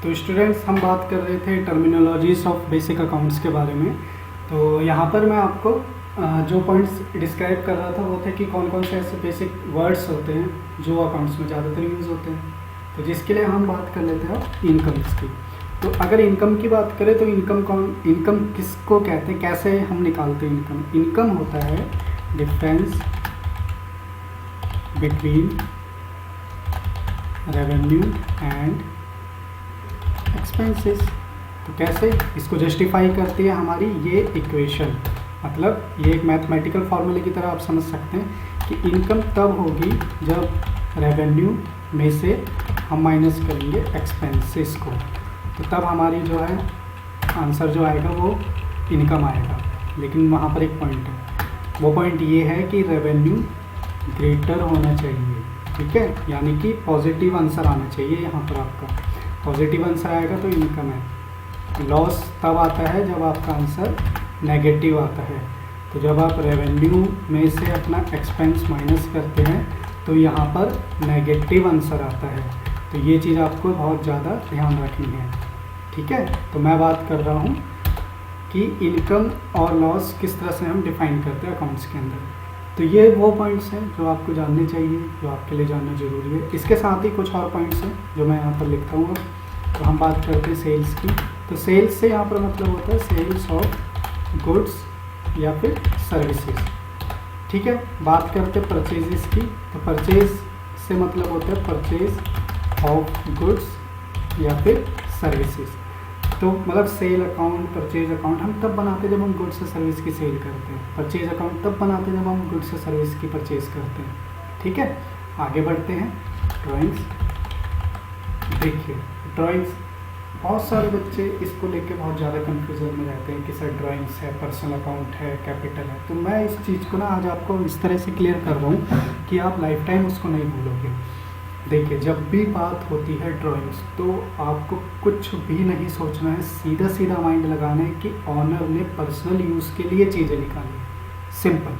तो स्टूडेंट्स, हम बात कर रहे थे टर्मिनोलॉजीज ऑफ बेसिक अकाउंट्स के बारे में। तो यहाँ पर मैं आपको जो पॉइंट्स डिस्क्राइब कर रहा था वो थे कि कौन कौन से ऐसे बेसिक वर्ड्स होते हैं जो अकाउंट्स में ज़्यादातर यूज़ होते हैं। तो जिसके लिए हम बात कर लेते हैं इनकम्स की। तो अगर इनकम की बात करें तो इनकम किसको कहते हैं, कैसे हम निकालते हैं इनकम। इनकम होता है difference between revenue and expenses. तो कैसे इसको जस्टिफाई करती है हमारी ये इक्वेशन, मतलब ये एक मैथमेटिकल फॉर्मूले की तरह आप समझ सकते हैं कि इनकम तब होगी जब रेवेन्यू में से हम माइनस करेंगे एक्सपेंसेस को, तो तब हमारी जो है आंसर जो आएगा वो इनकम आएगा। लेकिन वहाँ पर एक पॉइंट है, वो पॉइंट ये है कि रेवेन्यू ग्रेटर होना चाहिए, ठीक है, यानी कि पॉजिटिव आंसर आना चाहिए। यहाँ पर आपका पॉजिटिव आंसर आएगा तो इनकम है। लॉस तब आता है जब आपका आंसर नेगेटिव आता है। तो जब आप रेवेन्यू में से अपना एक्सपेंस माइनस करते हैं तो यहाँ पर नेगेटिव आंसर आता है। तो ये चीज़ आपको बहुत ज़्यादा ध्यान रखनी है, ठीक है। तो मैं बात कर रहा हूँ कि इनकम और लॉस किस तरह से हम डिफाइन करते हैं अकाउंट्स के अंदर। तो ये वो पॉइंट्स हैं जो आपको जानने चाहिए, जो आपके लिए जानना ज़रूरी है। इसके साथ ही कुछ और पॉइंट्स हैं जो मैं यहाँ पर लिखता हूँ। तो हम बात करते हैं सेल्स की। तो सेल्स से यहाँ पर मतलब होता है सेल्स ऑफ गुड्स या फिर सर्विसेज, ठीक है। बात करते हैं परचेजेस की। तो परचेज से मतलब होता है परचेज ऑफ गुड्स या फिर सर्विसेज। तो मतलब सेल अकाउंट, परचेज अकाउंट हम तब बनाते हैं जब हम गुड्स से सर्विस की सेल करते हैं। परचेज अकाउंट तब बनाते हैं जब हम गुड्स से सर्विस की परचेज करते हैं, ठीक है। आगे बढ़ते हैं। ड्राइंग्स देखिए, ड्राइंग्स बहुत सारे बच्चे इसको लेके बहुत ज़्यादा कन्फ्यूजन में रहते हैं कि सर ड्राइंग्स है, पर्सनल अकाउंट है, कैपिटल है। तो मैं इस चीज़ को ना आज आपको इस तरह से क्लियर कर रहा हूँ कि आप लाइफ टाइम उसको नहीं भूलोगे। देखिए, जब भी बात होती है ड्राइंग्स तो आपको कुछ भी नहीं सोचना है, सीधा सीधा माइंड लगाना है कि ऑनर ने पर्सनल यूज़ के लिए चीज़ें निकाली। सिंपल,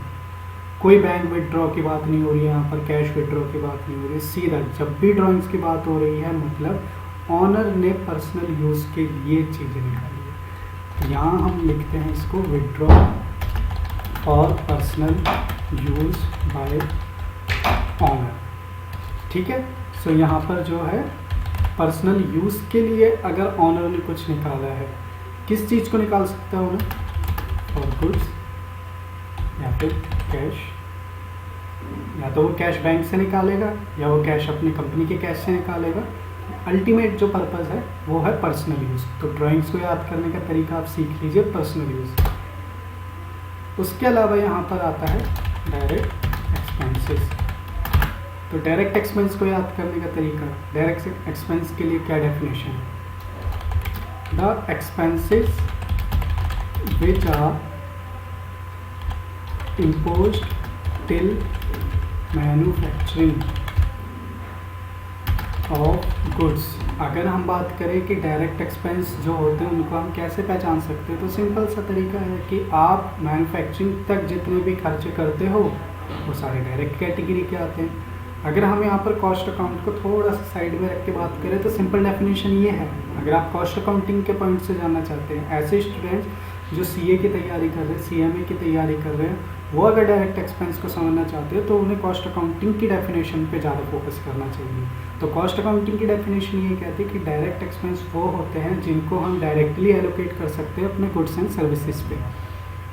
कोई बैंक विड्रॉ की बात नहीं हो रही है, यहाँ पर कैश विड्रॉ की बात नहीं हो रही है। सीधा जब भी ड्राइंग्स की बात हो रही है मतलब ऑनर ने पर्सनल यूज़ के लिए चीज़ें निकाली है। यहाँ हम लिखते हैं इसको विड्रॉ और पर्सनल यूज़ बाय ऑनर, ठीक है। सो यहाँ पर जो है पर्सनल यूज़ के लिए अगर ऑनर ने कुछ निकाला है, किस चीज़ को निकाल सकता है ऑनर? फॉर गुड्स या फिर कैश। या तो वो कैश बैंक से निकालेगा या वो कैश अपनी कंपनी के कैश से निकालेगा। अल्टीमेट जो पर्पज़ है वो है पर्सनल यूज़। तो ड्राइंग्स को याद करने का तरीका आप सीख लीजिए, पर्सनल यूज़। उसके अलावा यहाँ पर आता है डायरेक्ट एक्सपेंसेस। तो डायरेक्ट एक्सपेंस को याद करने का तरीका, डायरेक्ट एक्सपेंस के लिए क्या डेफिनेशन है? The expenses which are imposed till manufacturing of goods. अगर हम बात करें कि डायरेक्ट एक्सपेंस जो होते हैं उनको हम कैसे पहचान सकते हैं, तो सिंपल सा तरीका है कि आप मैन्युफैक्चरिंग तक जितने भी खर्चे करते हो वो सारे डायरेक्ट कैटेगरी के आते हैं। अगर हम यहाँ पर कॉस्ट अकाउंट को थोड़ा सा साइड में रख के बात करें तो सिंपल डेफिनेशन ये है। अगर आप कॉस्ट अकाउंटिंग के पॉइंट से जानना चाहते हैं, ऐसे स्टूडेंट जो सीए की तैयारी कर रहे हैं, सीएमए की तैयारी कर रहे हैं, वो अगर डायरेक्ट एक्सपेंस को समझना चाहते हैं तो उन्हें कॉस्ट अकाउंटिंग की डेफिनेशन पे ज़्यादा फोकस करना चाहिए। तो कॉस्ट अकाउंटिंग की डेफिनेशन ये कहती है कि डायरेक्ट एक्सपेंस वो होते हैं जिनको हम डायरेक्टली एलोकेट कर सकते हैं अपने गुड्स एंड सर्विसेज पे,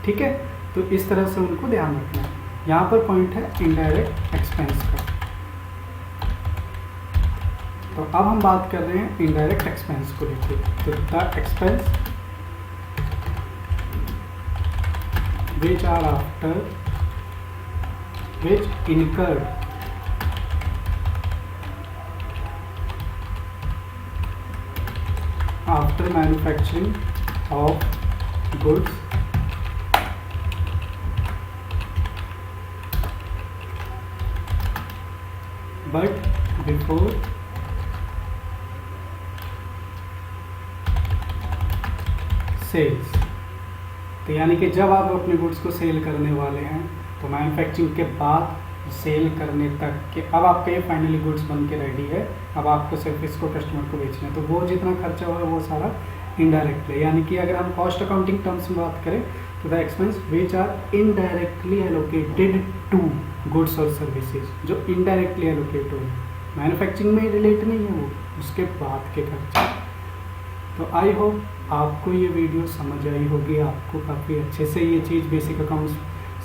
ठीक है। तो इस तरह से उनको ध्यान रखना है। यहाँ पर पॉइंट है इनडायरेक्ट एक्सपेंस का। तो अब हम बात कर रहे हैं इनडायरेक्ट एक्सपेंस को लेकर। तो the expense which are after which incurred after manufacturing of goods but before sales। तो यानी कि जब आप अपने गुड्स को सेल करने वाले हैं तो मैन्युफैक्चरिंग के बाद सेल करने तक कि अब आपका ये फाइनली गुड्स बन के रेडी है, अब आपको सिर्फ इसको कस्टमर को बेचना है, तो वो जितना खर्चा हुआ है वो सारा इनडायरेक्ट है। यानी कि अगर हम कॉस्ट अकाउंटिंग टर्म्स में बात करें तो the expense which are indirectly allocated to goods और सर्विसेज, जो इनडायरेक्टली एलोकेट हो, मैन्युफैक्चरिंग में रिलेट नहीं है वो, उसके बाद के खर्चे। तो आई होप आपको ये वीडियो समझ आई होगी, आपको काफ़ी अच्छे से ये चीज़ बेसिक अकाउंट्स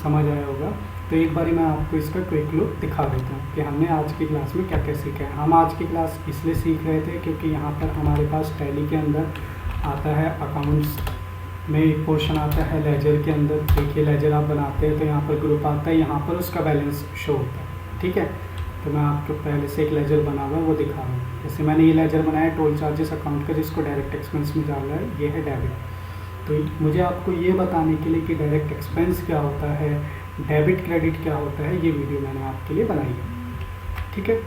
समझ आया होगा। तो एक बारी मैं आपको इसका क्विक लुक दिखा देता हूँ कि हमने आज की क्लास में क्या क्या सीखा है। हम आज की क्लास इसलिए सीख रहे थे क्योंकि यहाँ पर हमारे पास टैली के अंदर आता है अकाउंट्स में एक पोर्शन आता है लेजर के अंदर। देखिए लेजर आप बनाते हैं तो यहाँ पर ग्रुप आता है, यहाँ पर उसका बैलेंस शो होता है, ठीक है। तो मैं आपको पहले से एक लेजर बना हुआ है वो दिखा रहा हूँ। जैसे मैंने ये लेजर बनाया टोल चार्जेस अकाउंट का, जिसको डायरेक्ट एक्सपेंस में डालना है, ये है डेबिट। तो मुझे आपको ये बताने के लिए कि डायरेक्ट एक्सपेंस क्या होता है, डेबिट क्रेडिट क्या होता है, ये वीडियो मैंने आपके लिए बनाई है, ठीक है।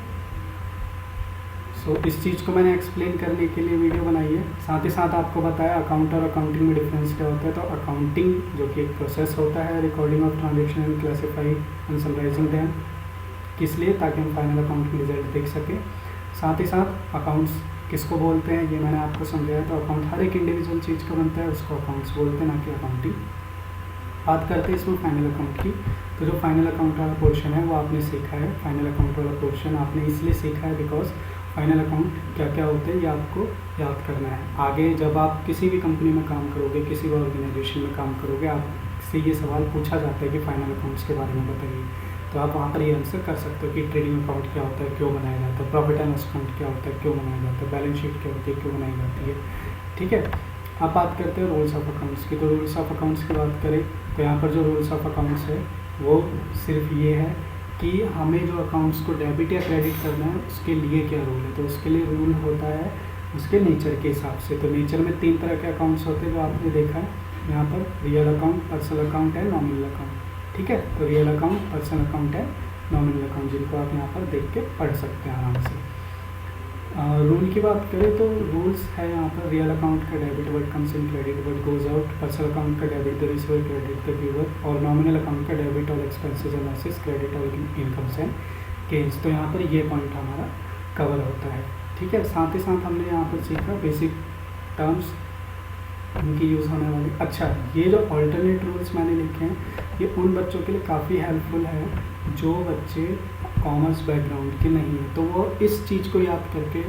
सो इस चीज़ को मैंने एक्सप्लेन करने के लिए वीडियो बनाई है। साथ ही साथ आपको बताया अकाउंट और अकाउंटिंग में डिफरेंस क्या होता है। तो अकाउंटिंग जो कि एक प्रोसेस होता है, recording of transaction and classify and summarising them, किस लिए, ताकि हम फाइनल अकाउंट में रिजल्ट देख सकें। साथ ही साथ अकाउंट्स किसको बोलते हैं ये मैंने आपको समझाया। तो अकाउंट हर एक इंडिविजुअल चीज़ का बनता है, उसको अकाउंट्स बोलते हैं, ना कि अकाउंटिंग। बात करते हैं इसमें फाइनल अकाउंट की। तो जो फाइनल अकाउंट वाला पोर्शन है वो आपने सीखा है। फाइनल अकाउंट वाला पोर्शन आपने इसलिए सीखा है बिकॉज फाइनल अकाउंट क्या क्या होते हैं ये आपको याद करना है। आगे जब आप किसी भी कंपनी में काम करोगे, किसी भी ऑर्गेनाइजेशन में काम करोगे, आपसे ये सवाल पूछा जाता है कि फाइनल अकाउंट्स के बारे में बताइए, तो आप वहाँ पर ये आंसर कर सकते हो कि ट्रेडिंग अकाउंट क्या होता है, क्यों बनाया जाता है, प्रॉफिट एंड लॉस अकाउंट क्या होता है, क्यों बनाया जाता है, बैलेंस शीट क्या होती है, क्यों बनाई जाती है, ठीक है। अब बात करते हैं रूल्स ऑफ अकाउंट्स की। तो रूल्स ऑफ अकाउंट्स की बात करें तो यहाँ पर जो रूल्स ऑफ अकाउंट्स है वो सिर्फ ये है कि हमें जो अकाउंट्स को डेबिट या क्रेडिट करना है उसके लिए क्या रूल है। तो उसके लिए रूल होता है उसके नेचर के हिसाब से। तो नेचर में 3 तरह के अकाउंट्स होते हैं जो आपने देखा है यहाँ पर, रियल अकाउंट, पर्सनल अकाउंट है, नॉमिनल अकाउंट, ठीक है। तो रियल अकाउंट, पर्सनल अकाउंट है, नॉमिनल अकाउंट, जिनको आप यहाँ पर देख के पढ़ सकते हैं आराम से। रूल की बात करें तो रूल्स है यहाँ पर, रियल अकाउंट का debit what comes in credit what goes out, personal account का debit the receiver credit the giver, और नॉमिनल अकाउंट का debit all expenses and losses credit all incomes and gains. तो यहाँ पर ये पॉइंट हमारा cover होता है, ठीक है। साथ ही साथ हमने यहाँ पर सीखा बेसिक टर्म्स, उनकी यूज़ होने वाली। अच्छा, ये जो ऑल्टरनेट रूल्स मैंने लिखे हैं ये उन बच्चों के लिए काफ़ी हेल्पफुल है जो बच्चे कॉमर्स बैकग्राउंड के नहीं हैं, तो वो इस चीज़ को याद करके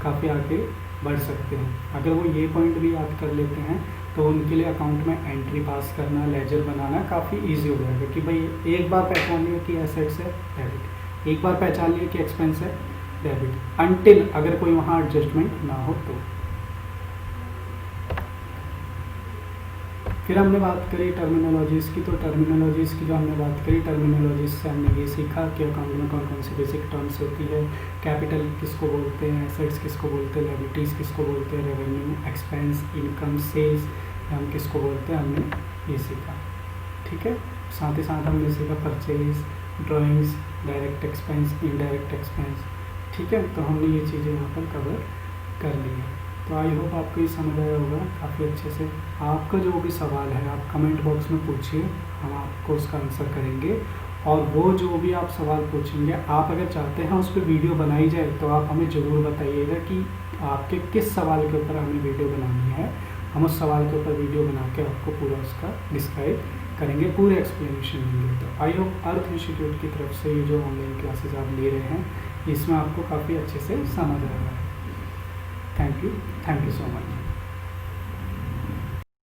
काफ़ी आगे बढ़ सकते हैं। अगर वो ये पॉइंट भी याद कर लेते हैं तो उनके लिए अकाउंट में एंट्री पास करना, लेजर बनाना काफ़ी ईजी हो जाएगा कि भाई एक बार पहचान लिया कि एसेट्स है डेबिट, एक बार पहचान लिया कि एक्सपेंस है डेबिट, अनटिल अगर कोई वहाँ एडजस्टमेंट ना हो तो। फिर हमने बात करी टर्मिनोलॉजीज़ की। तो टर्मिनोलॉजीज़ की जो हमने बात करी, टर्मिनोलॉजीज़ से हमने ये सीखा कि अकाउंट में कौन कौन सी बेसिक टर्म्स होती है, कैपिटल किसको बोलते हैं, एसेट्स किसको बोलते हैं, लायबिलिटीज़ किसको बोलते हैं, रेवेन्यू, एक्सपेंस, इनकम, सेल्स हम किसको बोलते हैं, हमने ये सीखा, ठीक है। साथ ही साथ हमने सीखा purchase, drawings, direct expense, indirect expense, ठीक है। तो हमने ये चीज़ें यहाँ पर कवर कर ली है। तो आई होप आपको ये समझ आया होगा काफ़ी अच्छे से। आपका जो भी सवाल है आप कमेंट बॉक्स में पूछिए, हम आपको उसका आंसर करेंगे। और वो जो भी आप सवाल पूछेंगे, आप अगर चाहते हैं उस पर वीडियो बनाई जाए तो आप हमें ज़रूर बताइएगा कि आपके किस सवाल के ऊपर हमें वीडियो बनानी है। हम उस सवाल के ऊपर वीडियो बना के आपको पूरा उसका डिस्क्राइब करेंगे, पूरे एक्सप्लेनेशन देंगे। तो आई होप अर्थ इंस्टीट्यूट की तरफ से ये जो ऑनलाइन क्लासेज आप ले रहे हैं इसमें आपको काफ़ी अच्छे से समझ आ रहा है। Thank you so much.